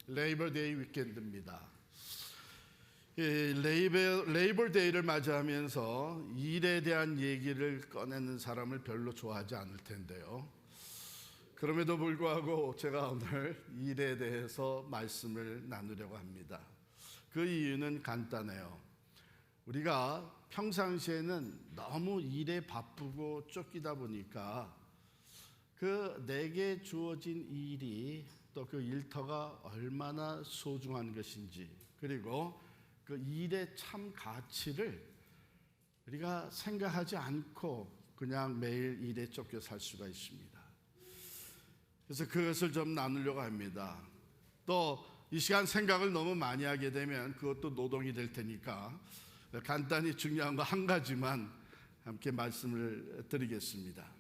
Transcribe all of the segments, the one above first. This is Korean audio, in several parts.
레이버 데이 위켄드입니다. 레이버 데이를 맞이하면서 일에 대한 얘기를 꺼내는 사람을 별로 좋아하지 않을 텐데요. 그럼에도 불구하고 제가 오늘 일에 대해서 말씀을 나누려고 합니다. 그 이유는 간단해요. 우리가 평상시에는 너무 일에 바쁘고 쫓기다 보니까 그 내게 주어진 일이 또 그 일터가 얼마나 소중한 것인지, 그리고 그 일의 참 가치를 우리가 생각하지 않고 그냥 매일 일에 쫓겨 살 수가 있습니다. 그래서 그것을 좀 나누려고 합니다. 또 이 시간 생각을 너무 많이 하게 되면 그것도 노동이 될 테니까 간단히 중요한 거 한 가지만 함께 말씀을 드리겠습니다.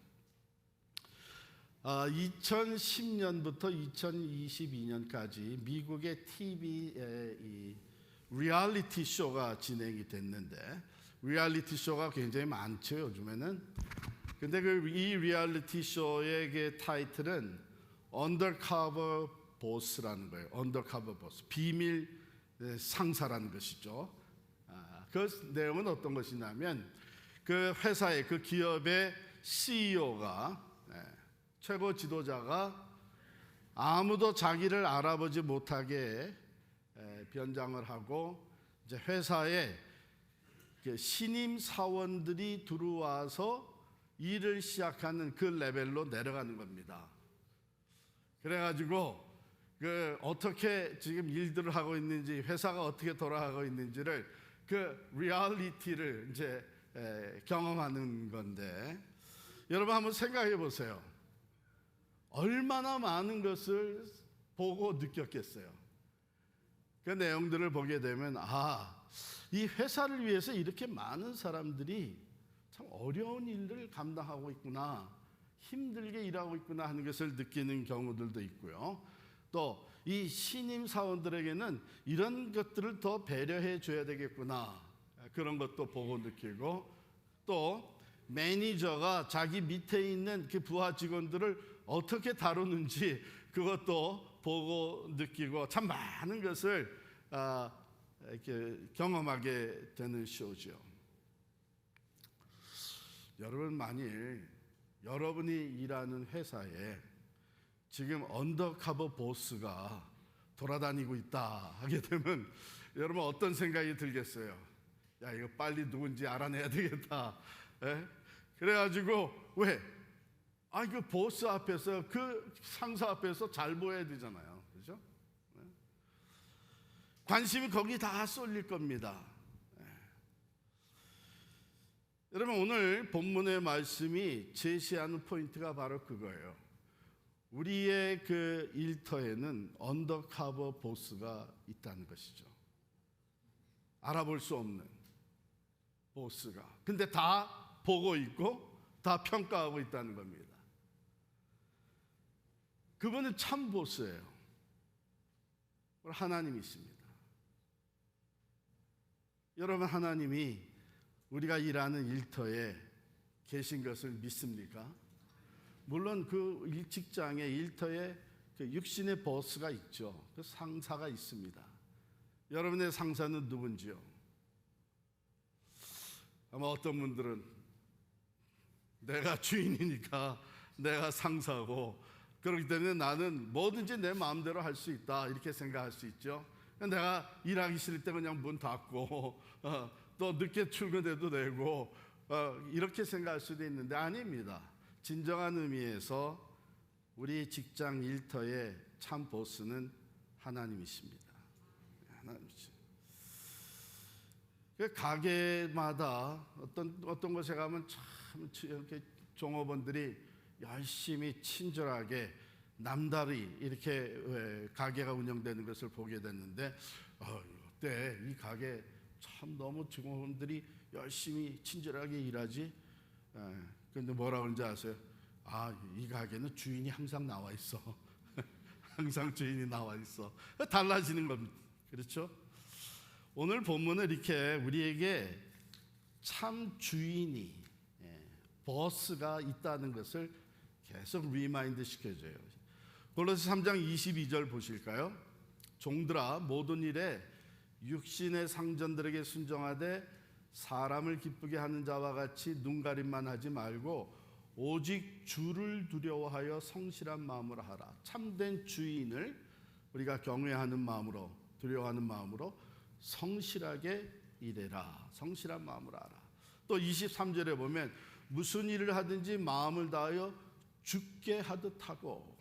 2010년부터 2022년까지 미국의 TV의 리얼리티 쇼가 진행이 됐는데, 리얼리티 쇼가 굉장히 많죠 요즘에는. 근데 이 리얼리티 쇼의 그 타이틀은 언더커버 보스라는 거예요. 언더커버 보스, 비밀 상사라는 것이죠. 그 내용은 어떤 것이냐면, 그 회사의, 그 기업의 CEO가, 최고 지도자가 아무도 자기를 알아보지 못하게 변장을 하고 이제 회사에 신임 사원들이 들어와서 일을 시작하는 그 레벨로 내려가는 겁니다. 그래가지고 그 어떻게 지금 일들을 하고 있는지, 회사가 어떻게 돌아가고 있는지를 그 리얼리티를 이제 경험하는 건데, 여러분 한번 생각해 보세요. 얼마나 많은 것을 보고 느꼈겠어요. 그 내용들을 보게 되면 이 회사를 위해서 이렇게 많은 사람들이 참 어려운 일을 감당하고 있구나, 힘들게 일하고 있구나 하는 것을 느끼는 경우들도 있고요. 또 이 신임 사원들에게는 이런 것들을 더 배려해 줘야 되겠구나, 그런 것도 보고 느끼고, 또 매니저가 자기 밑에 있는 그 부하 직원들을 어떻게 다루는지 그것도 보고 느끼고, 참 많은 것을 이렇게 경험하게 되는 쇼죠. 여러분, 만일 여러분이 일하는 회사에 지금 언더커버 보스가 돌아다니고 있다 하게 되면 여러분 어떤 생각이 들겠어요? 야, 이거 빨리 누군지 알아내야 되겠다. 그래가지고 왜? 그 보스 앞에서, 그 상사 앞에서 잘 보여야 되잖아요. 그죠? 관심이 거기 다 쏠릴 겁니다. 여러분, 오늘 본문의 말씀이 제시하는 포인트가 바로 그거예요. 우리의 그 일터에는 언더커버 보스가 있다는 것이죠. 알아볼 수 없는 보스가. 근데 다 보고 있고 다 평가하고 있다는 겁니다. 그분은 참 보스예요. 하나님이십니다. 여러분, 하나님이 우리가 일하는 일터에 계신 것을 믿습니까? 물론 그 직장의 일터에 그 육신의 보스가 있죠. 그 상사가 있습니다. 여러분의 상사는 누군지요? 아마 어떤 분들은 내가 주인이니까 내가 상사고, 그렇기 때문에 나는 뭐든지 내 마음대로 할 수 있다, 이렇게 생각할 수 있죠. 내가 일하기 싫을 때 그냥 문 닫고 또 늦게 출근해도 되고 이렇게 생각할 수도 있는데, 아닙니다. 진정한 의미에서 우리 직장 일터의 참 보스는 하나님이십니다. 하나님이십니다. 가게마다 어떤 곳에 가면 참 이렇게 종업원들이 열심히 친절하게 남다리 이렇게 가게가 운영되는 것을 보게 됐는데, 어때 이 가게 참 너무 직원들이 열심히 친절하게 일하지. 근데 뭐라 그런지 아세요? 이 가게는 주인이 항상 나와 있어. 항상 주인이 나와 있어. 달라지는 겁니다. 그렇죠? 오늘 본문은 이렇게 우리에게 참 주인이, 보스가 있다는 것을 계속 리마인드 시켜줘요. 골로새 3장 22절 보실까요? 종들아 모든 일에 육신의 상전들에게 순종하되 사람을 기쁘게 하는 자와 같이 눈가림만 하지 말고 오직 주를 두려워하여 성실한 마음으로 하라. 참된 주인을 우리가 경외하는 마음으로, 두려워하는 마음으로 성실하게 일해라. 성실한 마음으로 하라. 또 23절에 보면 무슨 일을 하든지 마음을 다하여 주께 하듯 하고,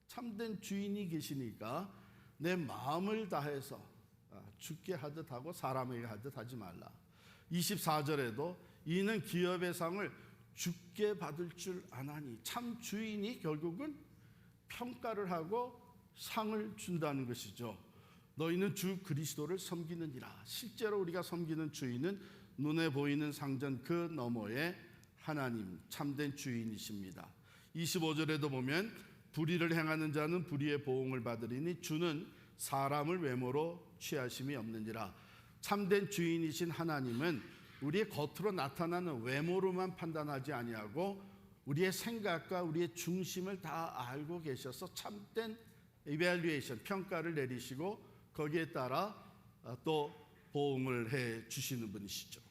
참된 주인이 계시니까 내 마음을 다해서 주께 하듯 하고 사람에게 하듯 하지 말라. 24절에도 이는 기업의 상을 주께 받을 줄 아나니, 참 주인이 결국은 평가를 하고 상을 준다는 것이죠. 너희는 주 그리스도를 섬기느니라. 실제로 우리가 섬기는 주인은 눈에 보이는 상전 그 너머에 하나님, 참된 주인이십니다. 25절에도 보면 불의를 행하는 자는 불의의 보응을 받으리니 주는 사람을 외모로 취하심이 없느니라. 참된 주인이신 하나님은 우리의 겉으로 나타나는 외모로만 판단하지 아니하고 우리의 생각과 우리의 중심을 다 알고 계셔서 참된 이밸류에이션, 평가를 내리시고 거기에 따라 또 보응을 해 주시는 분이시죠.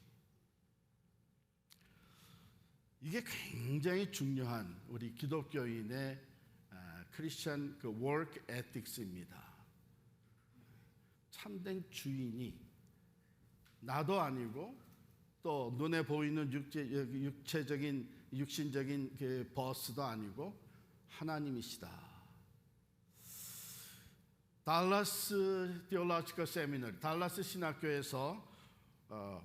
이게 굉장히 중요한 우리 기독교인의 크리스천 그 워크 에틱스입니다. 참된 주인이 나도 아니고 또 눈에 보이는 육체적인 육신적인 그 버스도 아니고 하나님이시다. 달라스 디올로지컬 세미너리, 달라스 신학교에서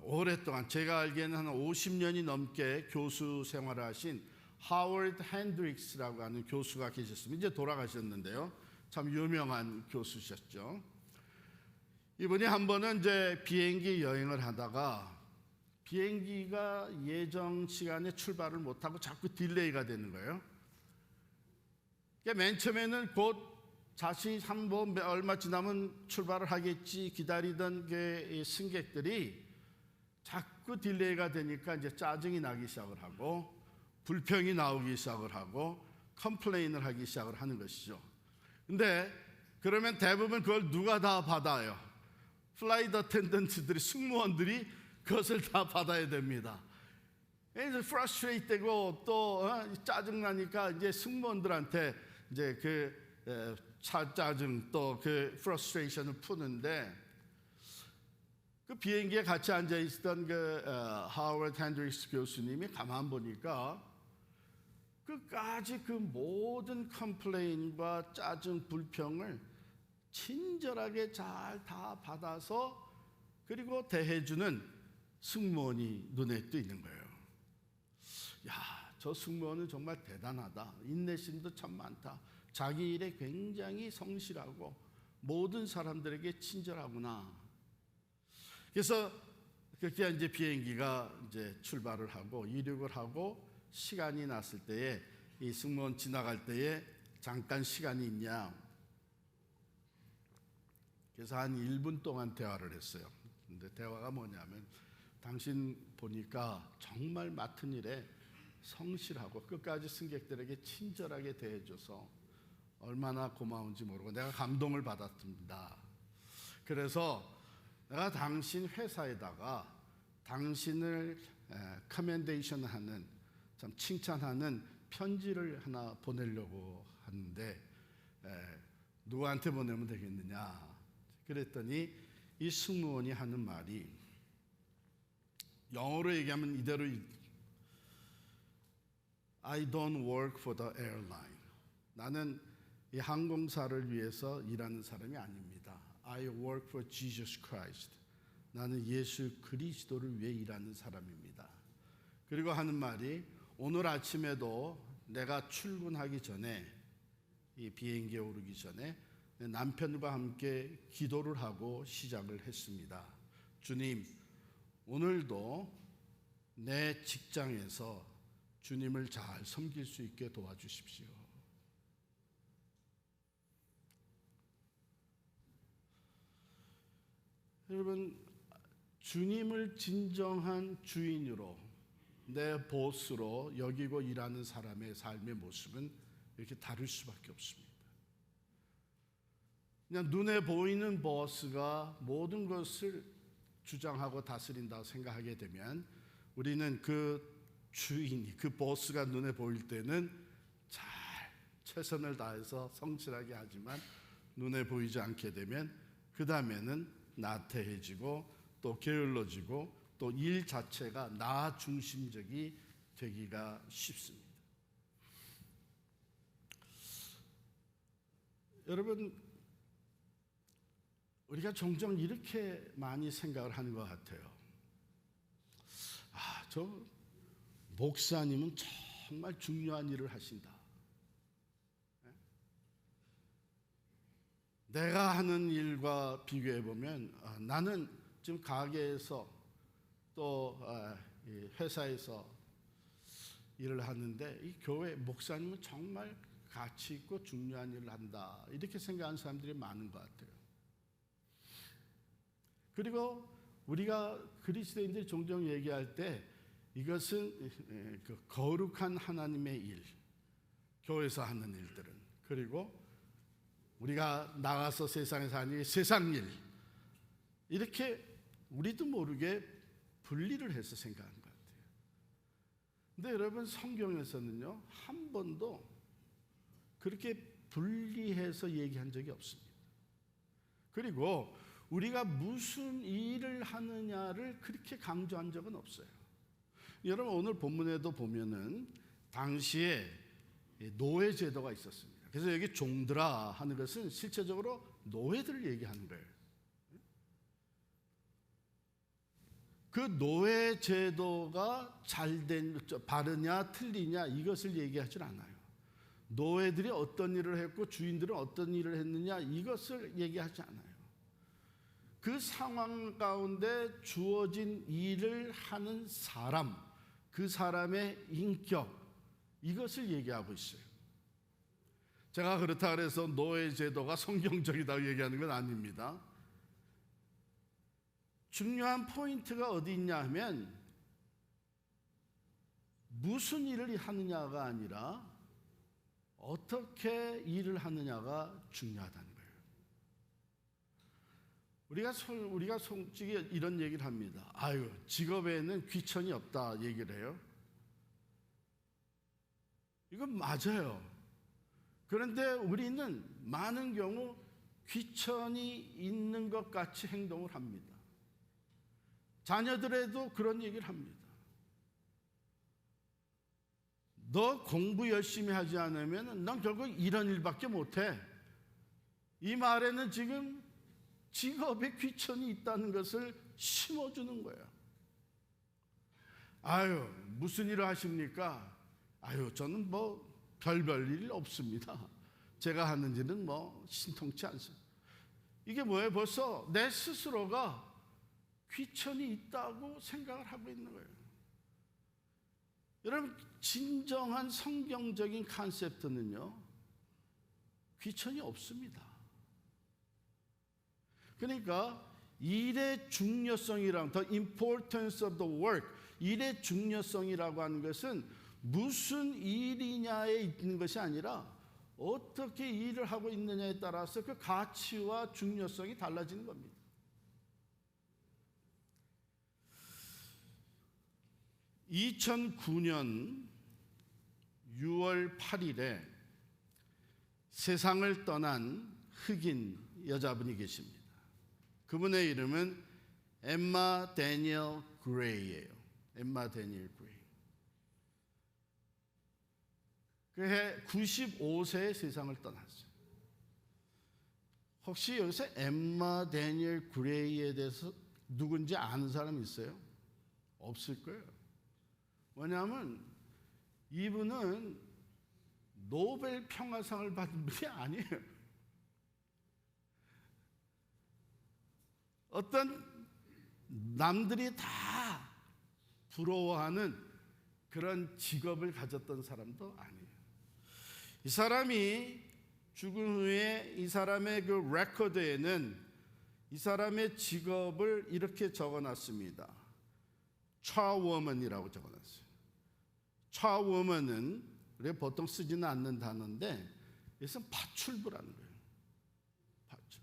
오랫동안 제가 알기에는 한 50년이 넘게 교수 생활을 하신 하워드 핸드릭스라고 하는 교수가 계셨습니다. 이제 돌아가셨는데요. 참 유명한 교수셨죠. 이분이 한 번은 이제 비행기 여행을 하다가 비행기가 예정 시간에 출발을 못하고 자꾸 딜레이가 되는 거예요. 그러니까 맨 처음에는 곧 자신이 한번 얼마 지나면 출발을 하겠지 기다리던 그 승객들이 자꾸 딜레이가 되니까 이제 짜증이 나기 시작을 하고 불평이 나오기 시작을 하고 컴플레인을 하기 시작을 하는 것이죠. 근데 그러면 대부분 그걸 누가 다 받아요? 플라이트 어텐던트들이, 승무원들이 그것을 다 받아야 됩니다. 이제 프러스트레이트 되고 또 짜증 나니까 이제 승무원들한테 이제 그 짜증 또 그 프러스트레이션을 푸는데, 그 비행기에 같이 앉아 있었던 그 하워드 핸드릭스 교수님이 가만 보니까 끝까지 그 모든 컴플레인과 짜증 불평을 친절하게 잘 다 받아서 그리고 대해주는 승무원이 눈에 띄는 거예요. 야, 저 승무원은 정말 대단하다. 인내심도 참 많다. 자기 일에 굉장히 성실하고 모든 사람들에게 친절하구나. 그래서 그렇게 이제 비행기가 이제 출발을 하고 이륙을 하고 시간이 났을 때에 이 승무원 지나갈 때에 잠깐 시간이 있냐. 그래서 한 1분 동안 대화를 했어요. 근데 대화가 뭐냐면, 당신 보니까 정말 맡은 일에 성실하고 끝까지 승객들에게 친절하게 대해줘서 얼마나 고마운지 모르고 내가 감동을 받았습니다. 그래서 내가 당신 회사에다가 당신을 커멘데이션 하는, 참 칭찬하는 편지를 하나 보내려고 하는데 누구한테 보내면 되겠느냐. 그랬더니 이 승무원이 하는 말이, 영어로 얘기하면 이대로, I don't work for the airline. 나는 이 항공사를 위해서 일하는 사람이 아닙니다. I work for Jesus Christ. 나는 예수 그리스도를 위해 일하는 사람입니다. 그리고 하는 말이, 오늘 아침에도 내가 출근하기 전에, 이 비행기에 오르기 전에 남편과 함께 기도를 하고 시작을 했습니다. 주님, 오늘도 내 직장에서 주님을 잘 섬길 수 있게 도와주십시오. 여러분, 주님을 진정한 주인으로, 내 보스로 여기고 일하는 사람의 삶의 모습은 이렇게 다를 수밖에 없습니다. 그냥 눈에 보이는 보스가 모든 것을 주장하고 다스린다고 생각하게 되면 우리는 그 주인이, 그 보스가 눈에 보일 때는 잘 최선을 다해서 성실하게 하지만 눈에 보이지 않게 되면 그 다음에는 나태해지고 또 게을러지고 또 일 자체가 나 중심적이 되기가 쉽습니다. 여러분, 우리가 종종 이렇게 많이 생각을 하는 것 같아요. 저 목사님은 정말 중요한 일을 하신다. 내가 하는 일과 비교해 보면 나는 지금 가게에서 또 회사에서 일을 하는데 이 교회 목사님은 정말 가치 있고 중요한 일을 한다. 이렇게 생각하는 사람들이 많은 것 같아요. 그리고 우리가 그리스도인들이 종종 얘기할 때 이것은 그 거룩한 하나님의 일, 교회에서 하는 일들은, 그리고 우리가 나가서 세상에서 하는 세상 일, 이렇게 우리도 모르게 분리를 해서 생각하는 것 같아요. 근데 여러분, 성경에서는요 한 번도 그렇게 분리해서 얘기한 적이 없습니다. 그리고 우리가 무슨 일을 하느냐를 그렇게 강조한 적은 없어요. 여러분, 오늘 본문에도 보면은 당시에 노예 제도가 있었습니다. 그래서 여기 종들아 하는 것은 실제적으로 노예들을 얘기하는 거예요. 그 노예 제도가 잘된, 바르냐 틀리냐 이것을 얘기하지 않아요. 노예들이 어떤 일을 했고 주인들은 어떤 일을 했느냐 이것을 얘기하지 않아요. 그 상황 가운데 주어진 일을 하는 사람, 그 사람의 인격, 이것을 얘기하고 있어요. 제가 그렇다 그래서 노예 제도가 성경적이다고 얘기하는 건 아닙니다. 중요한 포인트가 어디 있냐 하면 무슨 일을 하느냐가 아니라 어떻게 일을 하느냐가 중요하다는 거예요. 우리가 솔직히 이런 얘기를 합니다. 직업에는 귀천이 없다 얘기를 해요. 이건 맞아요. 그런데 우리는 많은 경우 귀천이 있는 것 같이 행동을 합니다. 자녀들에도 그런 얘기를 합니다. 너 공부 열심히 하지 않으면 넌 결국 이런 일밖에 못해. 이 말에는 지금 직업에 귀천이 있다는 것을 심어주는 거예요. 무슨 일을 하십니까? 저는 별별 일 없습니다. 제가 하는 일은 신통치 않습니다. 이게 뭐예요? 벌써 내 스스로가 귀천이 있다고 생각을 하고 있는 거예요. 여러분, 진정한 성경적인 컨셉트는요 귀천이 없습니다. 그러니까 일의 중요성이랑 the importance of the work, 일의 중요성이라고 하는 것은 무슨 일이냐에 있는 것이 아니라 어떻게 일을 하고 있느냐에 따라서 그 가치와 중요성이 달라지는 겁니다. 2009년 6월 8일에 세상을 떠난 흑인 여자분이 계십니다. 그분의 이름은 엠마 데니엘 그레이예요. 엠마 데니엘 그레이. 그해 95세에 세상을 떠났어요. 혹시 여기서 엠마 데니엘 그레이에 대해서 누군지 아는 사람 있어요? 없을 거예요. 왜냐하면 이분은 노벨 평화상을 받은 분이 아니에요. 어떤 남들이 다 부러워하는 그런 직업을 가졌던 사람도 아니에요. 이 사람이 죽은 후에 이 사람의 그 레코드에는 이 사람의 직업을 이렇게 적어놨습니다. 차워먼이라고 적어놨어요. 차워먼은 우리가 보통 쓰지는 않는 단어인데 이것은 파출부라는 거예요. 파출.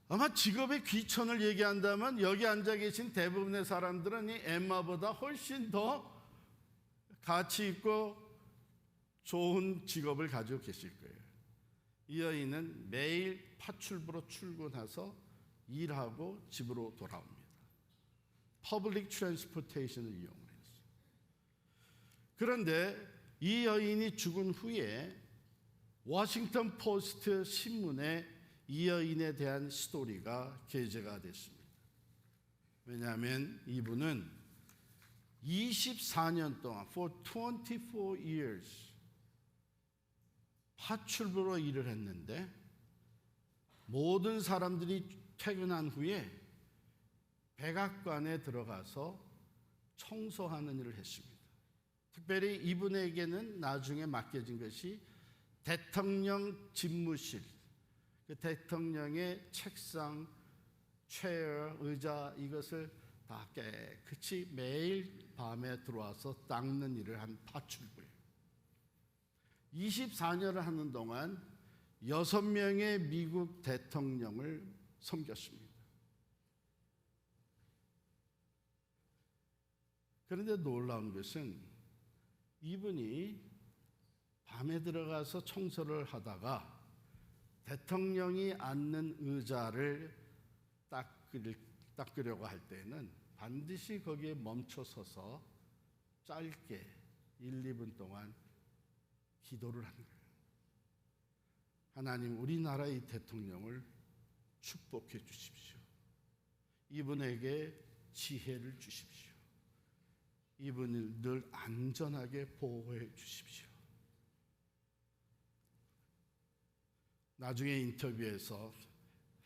아마 직업의 귀천을 얘기한다면 여기 앉아 계신 대부분의 사람들은 이 엠마보다 훨씬 더 가치 있고 좋은 직업을 가지고 계실 거예요. 이 여인은 매일 파출부로 출근해서 일하고 집으로 돌아옵니다. 퍼블릭 트랜스포테이션을 이용해서. 그런데 이 여인이 죽은 후에 워싱턴 포스트 신문에 이 여인에 대한 스토리가 게재가 됐습니다. 왜냐하면 이분은 24년 동안 for 24 years 파출부로 일을 했는데 모든 사람들이 퇴근한 후에 백악관에 들어가서 청소하는 일을 했습니다. 특별히 이분에게는 나중에 맡겨진 것이 대통령 집무실, 그 대통령의 책상, 체어, 의자 이것을 다 깨끗이 매일 밤에 들어와서 닦는 일을 한 파출부예요. 24년을 하는 동안 6명의 미국 대통령을 섬겼습니다. 그런데 놀라운 것은 이분이 밤에 들어가서 청소를 하다가 대통령이 앉는 의자를 닦으려고 할 때는 반드시 거기에 멈춰 서서 짧게 1, 2분 동안 기도를 하는 거예요. 하나님, 우리나라의 대통령을 축복해 주십시오. 이분에게 지혜를 주십시오. 이분을 늘 안전하게 보호해 주십시오. 나중에 인터뷰에서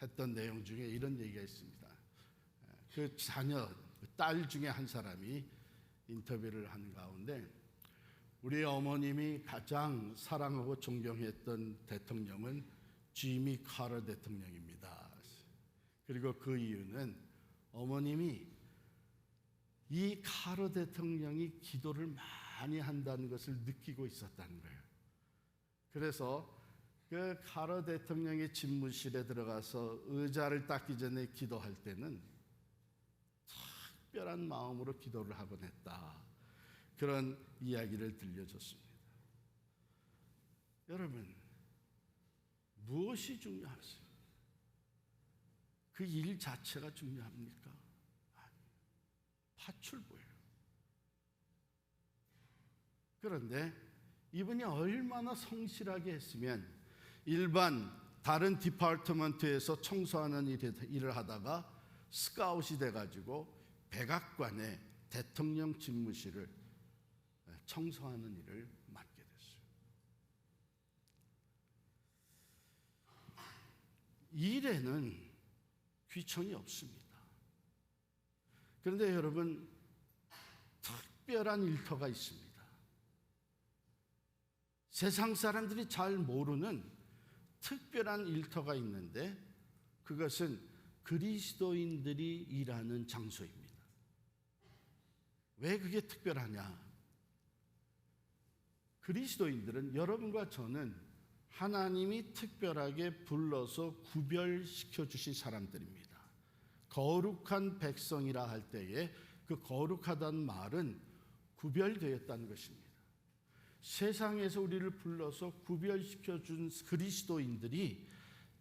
했던 내용 중에 이런 얘기가 있습니다. 그 자녀, 딸 중에 한 사람이 인터뷰를 한 가운데 우리 어머님이 가장 사랑하고 존경했던 대통령은 지미 카터 대통령입니다. 그리고 그 이유는 어머님이 이 카터 대통령이 기도를 많이 한다는 것을 느끼고 있었다는 거예요. 그래서 그 카터 대통령의 집무실에 들어가서 의자를 닦기 전에 기도할 때는 특별한 마음으로 기도를 하곤 했다. 그런 이야기를 들려줬습니다. 여러분, 무엇이 중요하세요? 그 일 자체가 중요합니까? 아니요. 파출부예요. 그런데 이분이 얼마나 성실하게 했으면 일반 다른 디파트먼트에서 청소하는 일을 하다가 스카웃이 돼가지고 백악관의 대통령 집무실을 청소하는 일을 맡게 됐어요. 일에는 귀천이 없습니다. 그런데 여러분, 특별한 일터가 있습니다. 세상 사람들이 잘 모르는 특별한 일터가 있는데 그것은 그리스도인들이 일하는 장소입니다. 왜 그게 특별하냐? 그리스도인들은, 여러분과 저는 하나님이 특별하게 불러서 구별시켜 주신 사람들입니다. 거룩한 백성이라 할 때에 그 거룩하다는 말은 구별되었다는 것입니다. 세상에서 우리를 불러서 구별시켜 준 그리스도인들이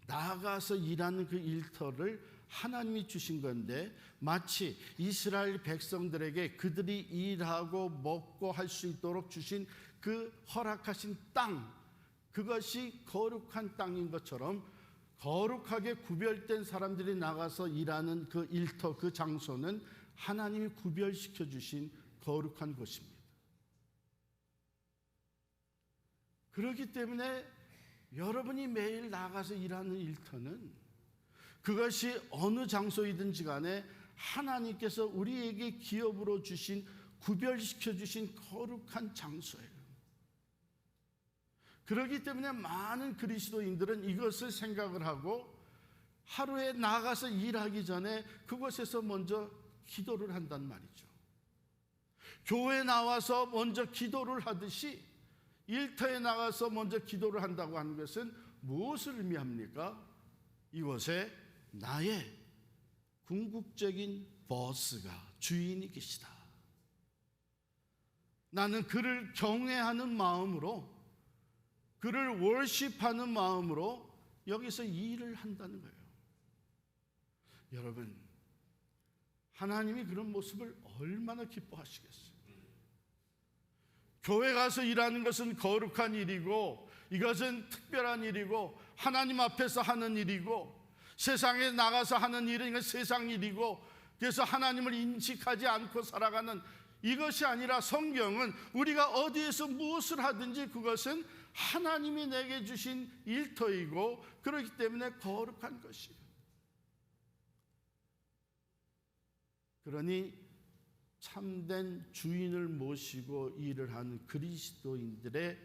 나아가서 일하는 그 일터를 하나님이 주신 건데, 마치 이스라엘 백성들에게 그들이 일하고 먹고 할 수 있도록 주신 그 허락하신 땅, 그것이 거룩한 땅인 것처럼 거룩하게 구별된 사람들이 나가서 일하는 그 일터, 그 장소는 하나님이 구별시켜 주신 거룩한 곳입니다. 그렇기 때문에 여러분이 매일 나가서 일하는 일터는 그것이 어느 장소이든지 간에 하나님께서 우리에게 기업으로 주신, 구별시켜 주신 거룩한 장소예요. 그렇기 때문에 많은 그리스도인들은 이것을 생각을 하고 하루에 나가서 일하기 전에 그곳에서 먼저 기도를 한단 말이죠. 교회에 나와서 먼저 기도를 하듯이 일터에 나가서 먼저 기도를 한다고 하는 것은 무엇을 의미합니까? 이곳에 나의 궁극적인 보스가, 주인이 계시다. 나는 그를 경외하는 마음으로, 그를 월십하는 마음으로 여기서 일을 한다는 거예요. 여러분, 하나님이 그런 모습을 얼마나 기뻐하시겠어요? 교회 가서 일하는 것은 거룩한 일이고, 이것은 특별한 일이고, 하나님 앞에서 하는 일이고, 세상에 나가서 하는 일은 세상 일이고, 그래서 하나님을 인식하지 않고 살아가는, 이것이 아니라 성경은 우리가 어디에서 무엇을 하든지 그것은 하나님이 내게 주신 일터이고, 그렇기 때문에 거룩한 것이에요. 그러니 참된 주인을 모시고 일을 하는 그리스도인들의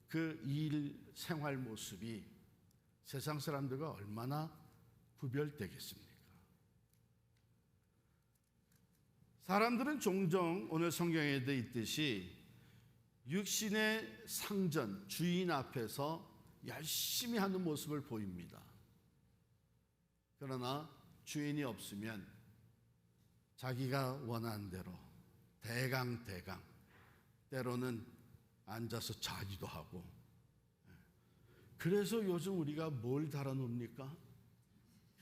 그 일 생활 모습이 세상 사람들과 얼마나 구별되겠습니까? 사람들은 종종 오늘 성경에 되어 있듯이 육신의 상전, 주인 앞에서 열심히 하는 모습을 보입니다. 그러나 주인이 없으면 자기가 원하는 대로 대강 때로는 앉아서 자기도 하고. 그래서 요즘 우리가 뭘 달아놓습니까?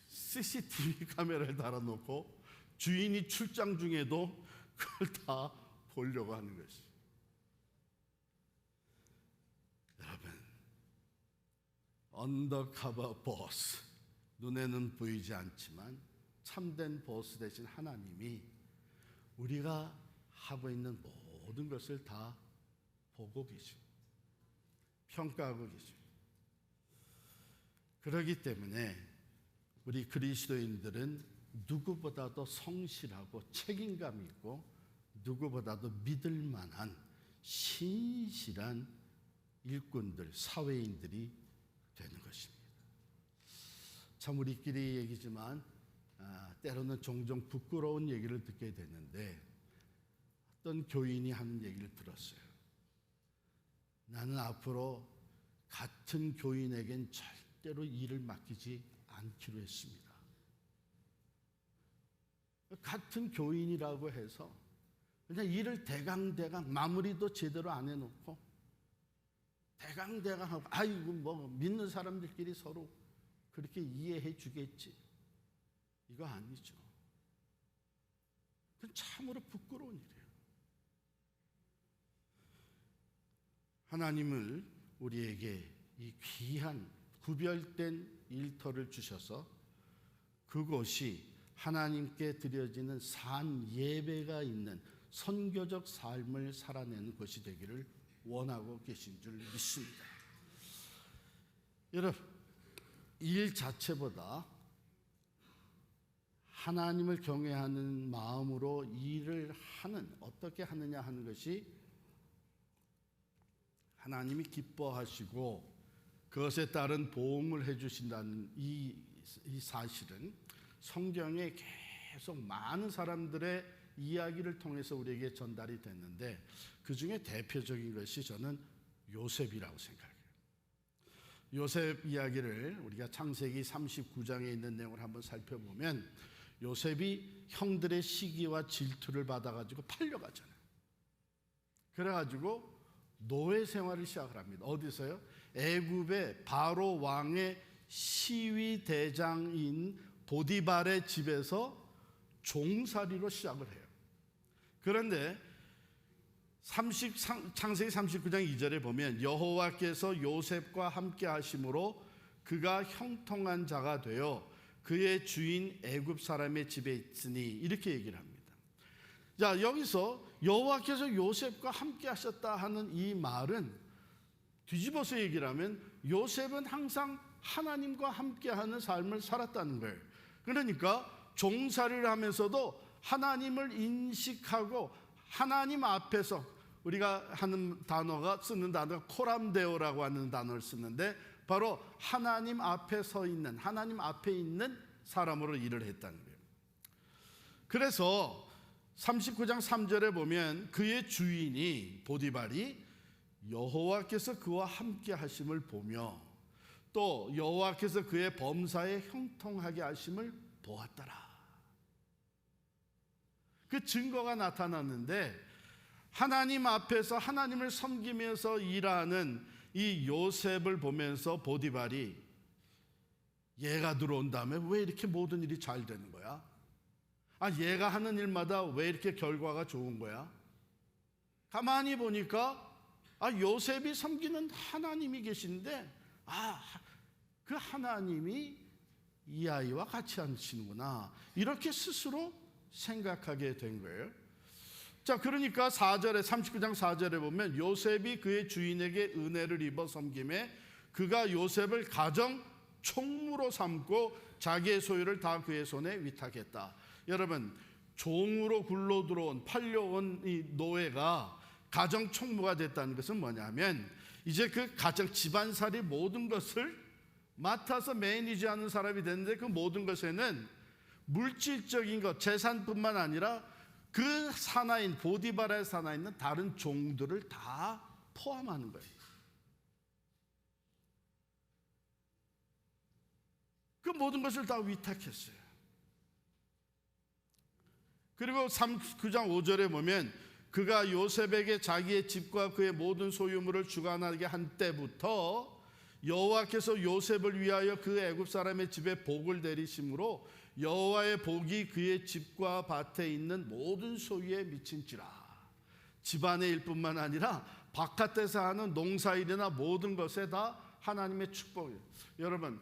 CCTV 카메라를 달아놓고 주인이 출장 중에도 그걸 다 보려고 하는 것이. 여러분, 언더커버 보스, 눈에는 보이지 않지만 참된 보스 되신 하나님이 우리가 하고 있는 모든 것을 다 보고 계시고 평가하고 계시고, 그렇기 때문에 우리 그리스도인들은 누구보다도 성실하고 책임감 있고 누구보다도 믿을 만한 신실한 일꾼들, 사회인들이 되는 것입니다. 참 우리끼리 얘기지만 때로는 종종 부끄러운 얘기를 듣게 되는데, 어떤 교인이 하는 얘기를 들었어요. 나는 앞으로 같은 교인에겐 절대로 일을 맡기지 않기로 했습니다. 같은 교인이라고 해서 그냥 일을 대강 마무리도 제대로 안 해놓고 대강 하고, 아이고 뭐 믿는 사람들끼리 서로 그렇게 이해해 주겠지, 이거 아니죠. 그건 참으로 부끄러운 일이에요. 하나님을 우리에게 이 귀한 구별된 일터를 주셔서 그곳이 하나님께 드려지는 산 예배가 있는 선교적 삶을 살아내는 것이 되기를 원하고 계신 줄 믿습니다. 여러분, 일 자체보다 하나님을 경외하는 마음으로 일을 하는, 어떻게 하느냐 하는 것이 하나님이 기뻐하시고 그것에 따른 보응을 해주신다는 이 사실은 성경에 계속 많은 사람들의 이야기를 통해서 우리에게 전달이 됐는데, 그 중에 대표적인 것이 저는 요셉이라고 생각해요. 요셉 이야기를 우리가 창세기 39장에 있는 내용을 한번 살펴보면, 요셉이 형들의 시기와 질투를 받아가지고 팔려가잖아요. 그래가지고 노예 생활을 시작을 합니다. 어디서요? 애굽의 바로 왕의 시위 대장인 보디발의 집에서 종살이로 시작을 해요. 그런데 창세기 39장 2절에 보면 여호와께서 요셉과 함께 하심으로 그가 형통한 자가 되어 그의 주인 애굽 사람의 집에 있으니, 이렇게 얘기를 합니다. 자, 여기서 여호와께서 요셉과 함께 하셨다 하는 이 말은 뒤집어서 얘기를 하면 요셉은 항상 하나님과 함께하는 삶을 살았다는 거예요. 그러니까 종살이를 하면서도 하나님을 인식하고 하나님 앞에서, 우리가 하는 단어가, 쓰는 단어가 코람데오라고 하는 단어를 쓰는데, 바로 하나님 앞에 서 있는, 하나님 앞에 있는 사람으로 일을 했다는 거예요. 그래서 39장 3절에 보면 그의 주인이 보디발이 여호와께서 그와 함께 하심을 보며 또 여호와께서 그의 범사에 형통하게 하심을 보았더라. 그 증거가 나타났는데 하나님 앞에서 하나님을 섬기면서 일하는 이 요셉을 보면서 보디발이 얘가 들어온 다음에 왜 이렇게 모든 일이 잘 되는 거야? 얘가 하는 일마다 왜 이렇게 결과가 좋은 거야? 가만히 보니까 요셉이 섬기는 하나님이 계신데 그 하나님이 이 아이와 같이 하시는구나, 이렇게 스스로 생각하게 된 거예요. 자, 그러니까 4절에 39장 4절에 보면 요셉이 그의 주인에게 은혜를 입어 섬김에 그가 요셉을 가정 총무로 삼고 자기의 소유를 다 그의 손에 위탁했다. 여러분, 종으로 굴러 들어온 팔려온 이 노예가 가정 총무가 됐다는 것은 뭐냐면 이제 그 가정 집안살이 모든 것을 맡아서 매니지하는 사람이 됐는데 그 모든 것에는 물질적인 것, 재산뿐만 아니라 그 사나인 보디발의 사나이는 다른 종들을 다 포함하는 거예요. 그 모든 것을 다 위탁했어요. 그리고 39장 5절에 보면 그가 요셉에게 자기의 집과 그의 모든 소유물을 주관하게 한 때부터 여호와께서 요셉을 위하여 그 애굽 사람의 집에 복을 내리심으로 여호와의 복이 그의 집과 밭에 있는 모든 소유에 미친지라. 집안의 일뿐만 아니라 바깥에서 하는 농사일이나 모든 것에 다 하나님의 축복이에요. 여러분,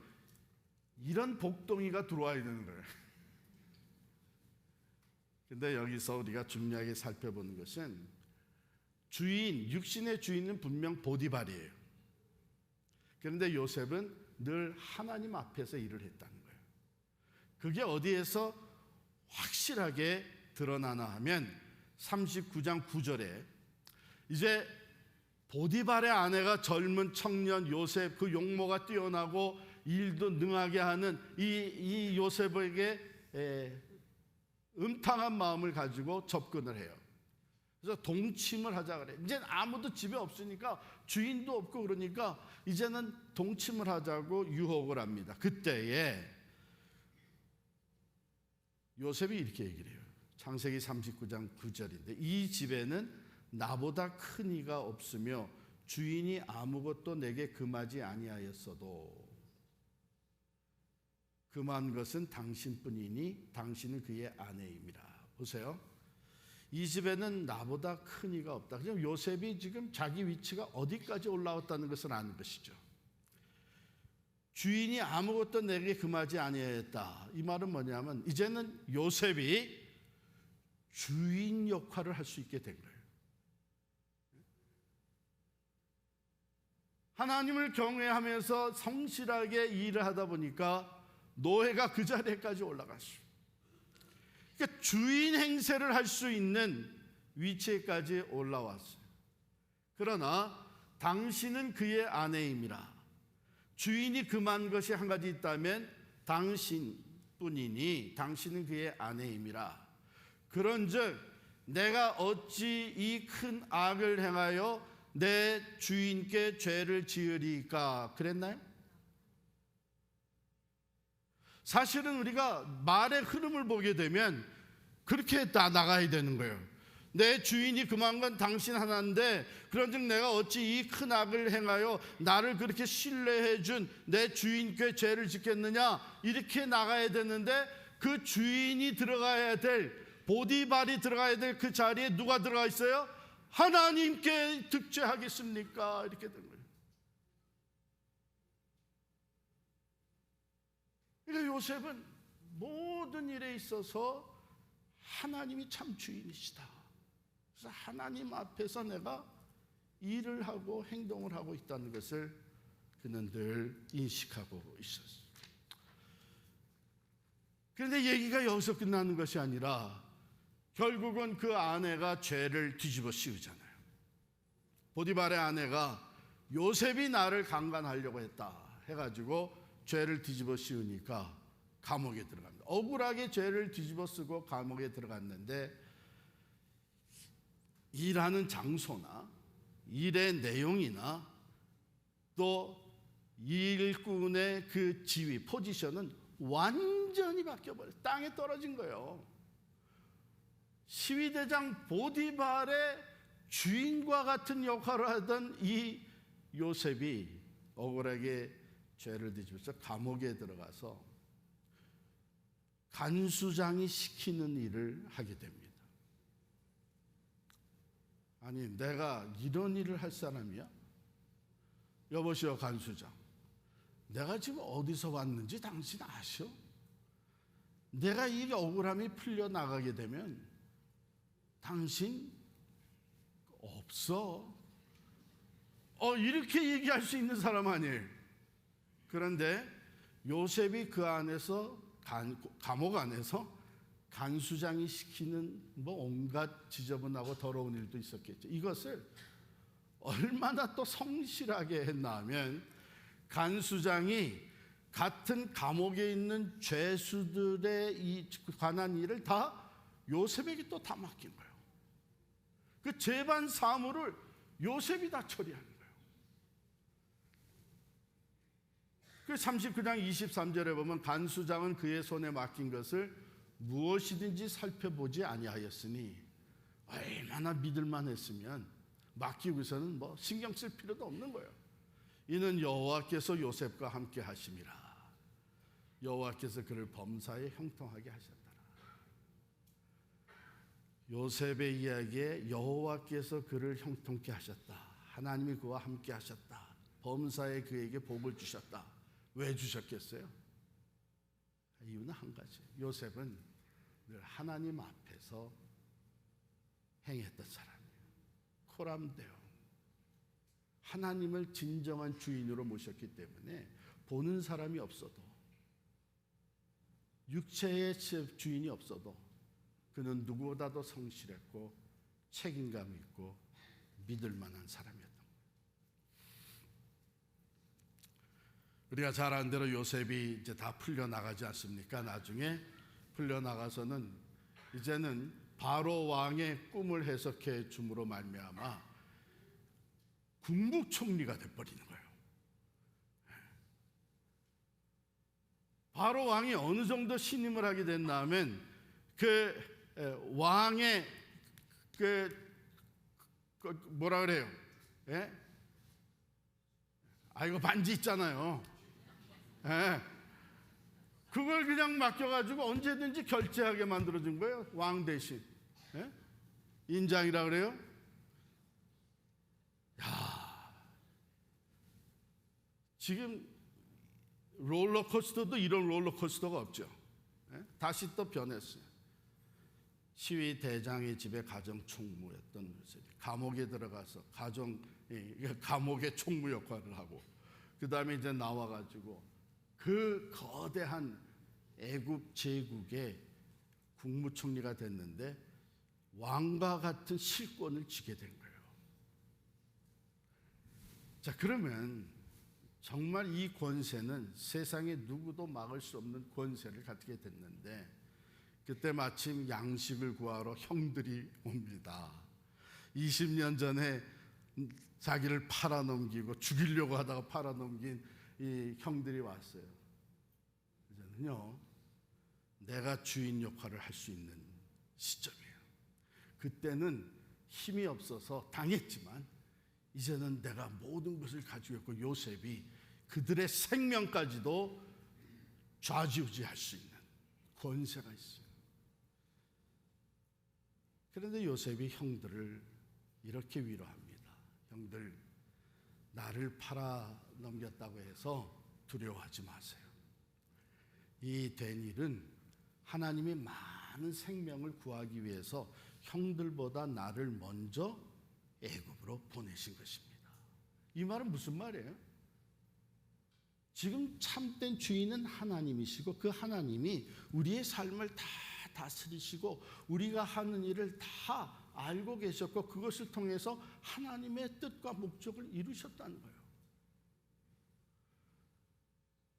이런 복덩이가 들어와야 되는 거예요. 근데 여기서 우리가 중요하게 살펴보는 것은 육신의 주인은 분명 보디발이에요. 그런데 요셉은 늘 하나님 앞에서 일을 했다는 거예요. 그게 어디에서 확실하게 드러나나 하면 39장 9절에 이제 보디발의 아내가 젊은 청년 요셉, 그 용모가 뛰어나고 일도 능하게 하는 이 요셉에게 음탕한 마음을 가지고 접근을 해요. 그래서 동침을 하자 그래. 이제 아무도 집에 없으니까, 주인도 없고 그러니까 이제는 동침을 하자고 유혹을 합니다. 그때에 요셉이 이렇게 얘기를 해요. 창세기 39장 9절인데 이 집에는 나보다 큰 이가 없으며 주인이 아무것도 내게 금하지 아니하였어도 금한 것은 당신뿐이니 당신은 그의 아내임이라. 보세요. 이 집에는 나보다 큰 이가 없다. 그냥 요셉이 지금 자기 위치가 어디까지 올라왔다는 것을 아는 것이죠. 주인이 아무것도 내게 금하지 아니하였다. 이 말은 뭐냐면 이제는 요셉이 주인 역할을 할 수 있게 된 거예요. 하나님을 경외하면서 성실하게 일을 하다 보니까 노예가 그 자리에까지 올라갔어요. 그러니까 주인 행세를 할 수 있는 위치에까지 올라왔어요. 그러나 당신은 그의 아내임이라. 주인이 금한 것이 한 가지 있다면 당신뿐이니 당신은 그의 아내임이라. 그런즉 내가 어찌 이 큰 악을 행하여 내 주인께 죄를 지으리까 그랬나요? 사실은 우리가 말의 흐름을 보게 되면 그렇게 다 나가야 되는 거예요. 내 주인이 금한 건 당신 하나인데 그런즉 내가 어찌 이 큰 악을 행하여 나를 그렇게 신뢰해 준 내 주인께 죄를 짓겠느냐, 이렇게 나가야 되는데 그 주인이 들어가야 될, 보디발이 들어가야 될 그 자리에 누가 들어가 있어요? 하나님께 득죄하겠습니까? 이렇게 된 거예요. 그러니까 요셉은 모든 일에 있어서 하나님이 참 주인이시다. 그래서 하나님 앞에서 내가 일을 하고 행동을 하고 있다는 것을 그는 늘 인식하고 있었어요. 그런데 얘기가 여기서 끝나는 것이 아니라 결국은 그 아내가 죄를 뒤집어 씌우잖아요. 보디발의 아내가 요셉이 나를 강간하려고 했다 해가지고 죄를 뒤집어 씌우니까 감옥에 들어갑니다. 억울하게 죄를 뒤집어 쓰고 감옥에 들어갔는데 일하는 장소나 일의 내용이나 또 일꾼의 그 지위, 포지션은 완전히 바뀌어버렸어요. 땅에 떨어진 거예요. 시위대장 보디발의 주인과 같은 역할을 하던 이 요셉이 억울하게 죄를 뒤집어서 감옥에 들어가서 간수장이 시키는 일을 하게 됩니다. 아니, 내가 이런 일을 할 사람이야? 여보시오, 간수장. 내가 지금 어디서 왔는지 당신 아시오? 내가 이 억울함이 풀려나가게 되면 당신 없어. 이렇게 얘기할 수 있는 사람 아니에요. 그런데 요셉이 그 안에서 감옥 안에서 간수장이 시키는 온갖 지저분하고 더러운 일도 있었겠죠. 이것을 얼마나 또 성실하게 했나 하면 간수장이 같은 감옥에 있는 죄수들의 관한 일을 다 요셉에게 또 다 맡긴 거예요. 그 재반 사무를 요셉이 다 처리하는 거예요. 그 39장 23절에 보면 간수장은 그의 손에 맡긴 것을 무엇이든지 살펴보지 아니하였으니, 얼마나 믿을만 했으면 맡기고서는 신경 쓸 필요도 없는 거예요. 이는 여호와께서 요셉과 함께 하심이라. 여호와께서 그를 범사에 형통하게 하셨더라. 요셉의 이야기에 여호와께서 그를 형통케 하셨다. 하나님이 그와 함께 하셨다. 범사에 그에게 복을 주셨다. 왜 주셨겠어요? 이유는 한 가지. 요셉은 늘 하나님 앞에서 행했던 사람이에요. 코람데오. 하나님을 진정한 주인으로 모셨기 때문에 보는 사람이 없어도, 육체의 주인이 없어도 그는 누구보다도 성실했고 책임감 있고 믿을 만한 사람이었던 거예요. 우리가 잘 아는 대로 요셉이 이제 다 풀려나가지 않습니까? 나중에 풀려나가서는 이제는 바로 왕의 꿈을 해석해 줌으로 말미암아 국무총리가 돼버리는 거예요. 바로 왕이 어느 정도 신임을 하게 됐나 하면 그 왕의 뭐라 그래요? 예? 이거 반지 있잖아요. 예. 그걸 그냥 맡겨가지고 언제든지 결제하게 만들어준 거예요. 왕 대신. 예? 인장이라 그래요? 지금 롤러코스터도 이런 롤러코스터가 없죠. 예? 다시 또 변했어요. 시위 대장의 집에 가정 총무였던 요셉이 감옥에 들어가서 감옥의 총무 역할을 하고, 그 다음에 이제 나와가지고 그 거대한 애굽 제국의 국무총리가 됐는데 왕과 같은 실권을 쥐게 된 거예요. 자, 그러면 정말 이 권세는 세상에 누구도 막을 수 없는 권세를 갖게 됐는데, 그때 마침 양식을 구하러 형들이 옵니다. 20년 전에 자기를 팔아넘기고 죽이려고 하다가 팔아넘긴 이 형들이 왔어요. 이제는요, 내가 주인 역할을 할 수 있는 시점이에요. 그때는 힘이 없어서 당했지만 이제는 내가 모든 것을 가지고 있고, 요셉이 그들의 생명까지도 좌지우지할 수 있는 권세가 있어요. 그런데 요셉이 형들을 이렇게 위로합니다. 형들, 나를 팔아넘겼다고 해서 두려워하지 마세요. 이 된 일은 하나님이 많은 생명을 구하기 위해서 형들보다 나를 먼저 애굽으로 보내신 것입니다. 이 말은 무슨 말이에요? 지금 참된 주인은 하나님이시고, 그 하나님이 우리의 삶을 다 다스리시고 우리가 하는 일을 다 알고 계셨고, 그것을 통해서 하나님의 뜻과 목적을 이루셨다는 거예요.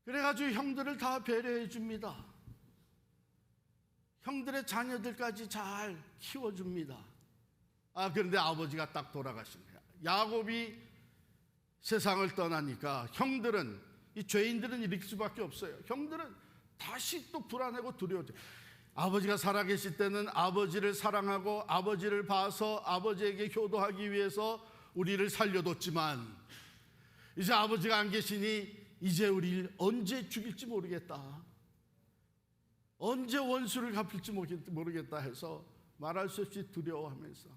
그래가지고 형들을 다 배려해 줍니다. 형들의 자녀들까지 잘 키워줍니다. 그런데 아버지가 딱 돌아가십니다. 야곱이 세상을 떠나니까 형들은 이 죄인들은 이럴 수밖에 없어요. 형들은 다시 또 불안하고 두려워져. 아버지가 살아계실 때는 아버지를 사랑하고 아버지를 봐서 아버지에게 효도하기 위해서 우리를 살려뒀지만 이제 아버지가 안 계시니 이제 우리를 언제 죽일지 모르겠다, 언제 원수를 갚을지 모르겠다 해서 말할 수 없이 두려워하면서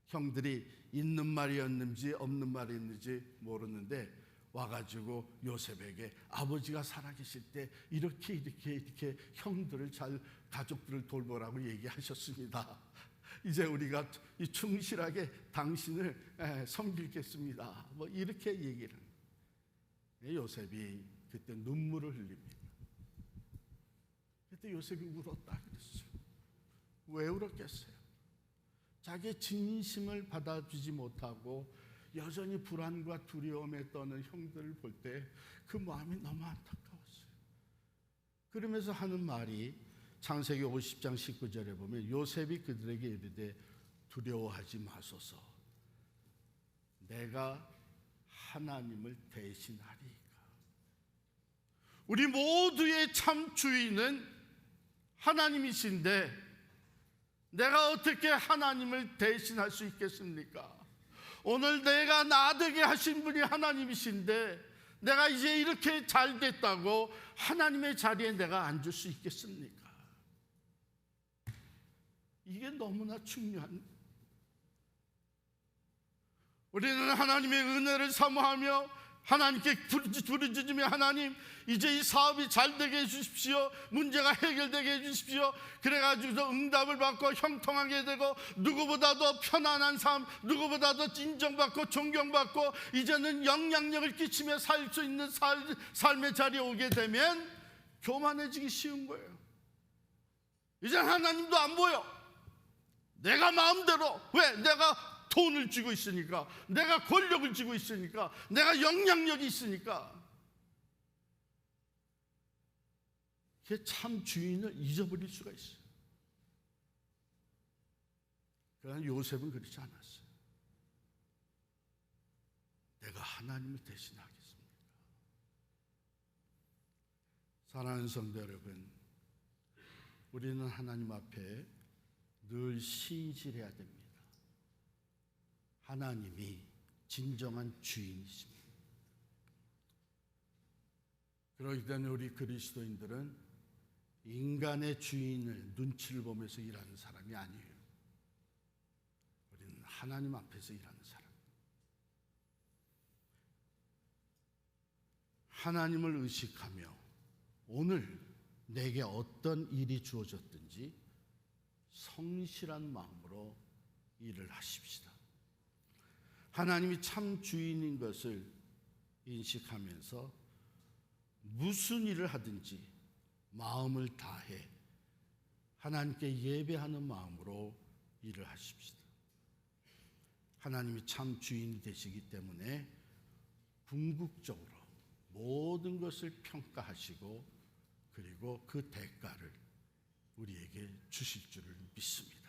형들이 있는 말이었는지 없는 말이었는지 모르는데 와가지고 요셉에게 아버지가 살아계실 때 이렇게 형들을 잘, 가족들을 돌보라고 얘기하셨습니다. 이제 우리가 충실하게 당신을 섬기겠습니다. 뭐 이렇게 얘기를. 요셉이 그때 눈물을 흘립니다. 그때 요셉이 울었다 그랬어요. 왜 울었겠어요? 자기의 진심을 받아주지 못하고 여전히 불안과 두려움에 떠는 형들을 볼 때 그 마음이 너무 안타까웠어요. 그러면서 하는 말이 창세기 50장 19절에 보면 요셉이 그들에게 이르되 두려워하지 마소서, 내가 하나님을 대신하리이까. 우리 모두의 참 주인은 하나님이신데 내가 어떻게 하나님을 대신할 수 있겠습니까? 오늘 내가 나되게 하신 분이 하나님이신데 내가 이제 이렇게 잘 됐다고 하나님의 자리에 내가 앉을 수 있겠습니까? 이게 너무나 중요한. 우리는 하나님의 은혜를 사모하며 하나님께 부르짖으며 하나님 이제 이 사업이 잘 되게 해주십시오, 문제가 해결되게 해주십시오. 그래가지고 응답을 받고 형통하게 되고 누구보다도 편안한 삶, 누구보다도 인정받고 존경받고 이제는 영향력을 끼치며 살 수 있는 삶의 자리에 오게 되면 교만해지기 쉬운 거예요. 이제 하나님도 안 보여. 내가 마음대로, 왜? 내가 돈을 쥐고 있으니까, 내가 권력을 쥐고 있으니까, 내가 영향력이 있으니까. 그게 참 주인을 잊어버릴 수가 있어요. 그러나 요셉은 그렇지 않았어요. 내가 하나님을 대신하겠습니다. 사랑하는 성도 여러분, 우리는 하나님 앞에 늘 신실해야 됩니다. 하나님이 진정한 주인이십니다. 그렇기 때문에 우리 그리스도인들은 인간의 주인을 눈치를 보면서 일하는 사람이 아니에요. 우리는 하나님 앞에서 일하는 사람. 하나님을 의식하며 오늘 내게 어떤 일이 주어졌든지 성실한 마음으로 일을 하십시다. 하나님이 참 주인인 것을 인식하면서 무슨 일을 하든지 마음을 다해 하나님께 예배하는 마음으로 일을 하십시다. 하나님이 참 주인이 되시기 때문에 궁극적으로 모든 것을 평가하시고 그리고 그 대가를 우리에게 주실 줄을 믿습니다.